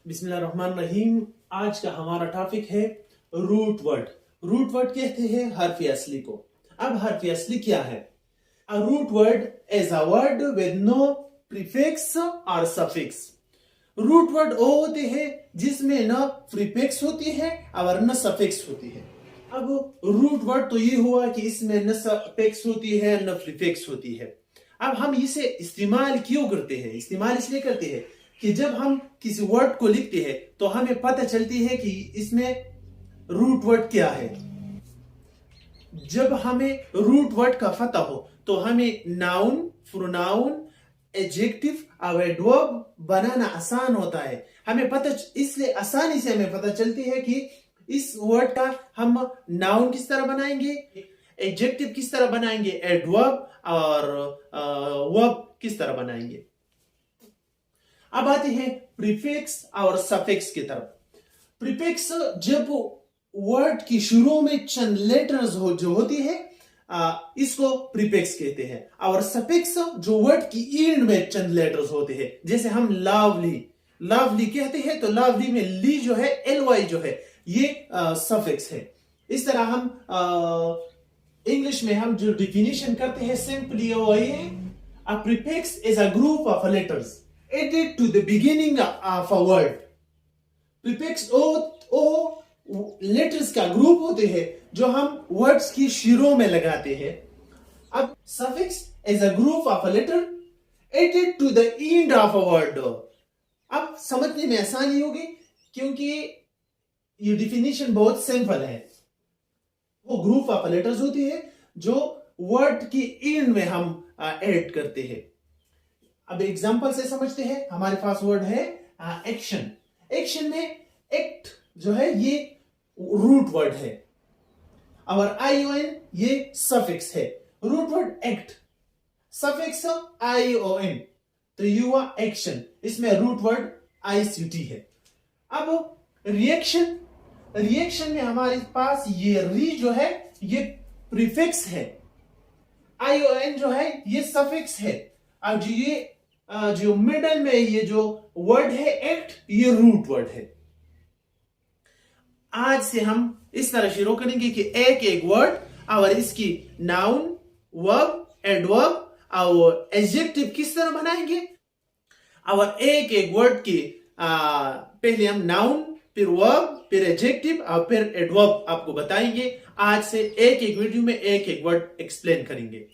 बिस्मिल्लाहिर्रहमानिर्रहीम। आज का हमारा टॉपिक है रूट वर्ड। रूट वर्ड कहते हैं हर्फ असली को। अब हर्फ असली क्या है? A root word is a word with no prefix और सफिक्स। रूट वर्ड वो होते हैं जिसमें न प्रीफिक्स होती है और न सफिक्स होती है। अब रूट वर्ड तो ये हुआ कि इसमें न सफिक्स होती है न प्रीफिक्स होती है। अब हम इसे इस्तेमाल क्यों करते हैं? इस्तेमाल इसलिए करते हैं कि जब हम किसी वर्ड को लिखते हैं तो हमें पता चलती है कि इसमें रूट वर्ड क्या है। जब हमें रूट वर्ड का पता हो तो हमें नाउन, प्रोनाउन, एडजेक्टिव और एडवर्ब बनाना आसान होता है। हमें पता इसलिए आसानी से हमें पता चलती है कि इस वर्ड का हम नाउन किस तरह बनाएंगे, एडजेक्टिव किस तरह बनाएंगे, एडवर्ब और वर्ब किस तरह बनाएंगे। अब आते हैं प्रीफिक्स और सफिक्स की तरफ। प्रीफिक्स जब वर्ड की शुरू में चंद लेटर्स जो होती है इसको प्रीफिक्स कहते हैं। और सफिक्स जो वर्ड की एंड में चंद लेटर्स होते हैं, जैसे हम लवली लवली कहते हैं तो लवली में ली जो है, एल वाई जो है, ये सफिक्स है। इस तरह हम इंग्लिश में हम जो डिफिनेशन करते हैं सिंपली वो ये, a prefix is a group of letters added to the beginning of a word। Prefix ओ लेटर्स का ग्रुप होते हैं जो हम वर्ड्स की शुरू में लगाते हैं। अब suffix is a group of a letter added to the end of a word। अब समझने में आसानी होगी क्योंकि ये डिफिनेशन बहुत सिंपल है। वो ग्रुप ऑफ लेटर्स होती है जो वर्ड की एंड में हम ऐड करते हैं। अब एग्जांपल से समझते हैं। हमारे पास वर्ड है एक्शन। एक्शन में एक्ट जो है ये रूट वर्ड है और ION ये सफिक्स है। Root word act, suffix ION, तो ये हुआ एक्शन। इसमें रूट वर्ड ICT है। अब रिएक्शन, रिएक्शन में हमारे पास ये री जो है ये प्रीफिक्स है, ION जो है ये सफिक्स है, और जो मिडल में ये जो वर्ड है एक्ट, ये रूट वर्ड है। आज से हम इस तरह शुरू करेंगे कि एक एक वर्ड और इसकी नाउन, वर्ब, एडवर्ब और एडजेक्टिव किस तरह बनाएंगे, और एक एक वर्ड की पहले हम नाउन, फिर वर्ब, फिर एडजेक्टिव और फिर एडवर्ब आपको बताएंगे। आज से एक एक वीडियो में एक एक वर्ड एक्सप्लेन करेंगे।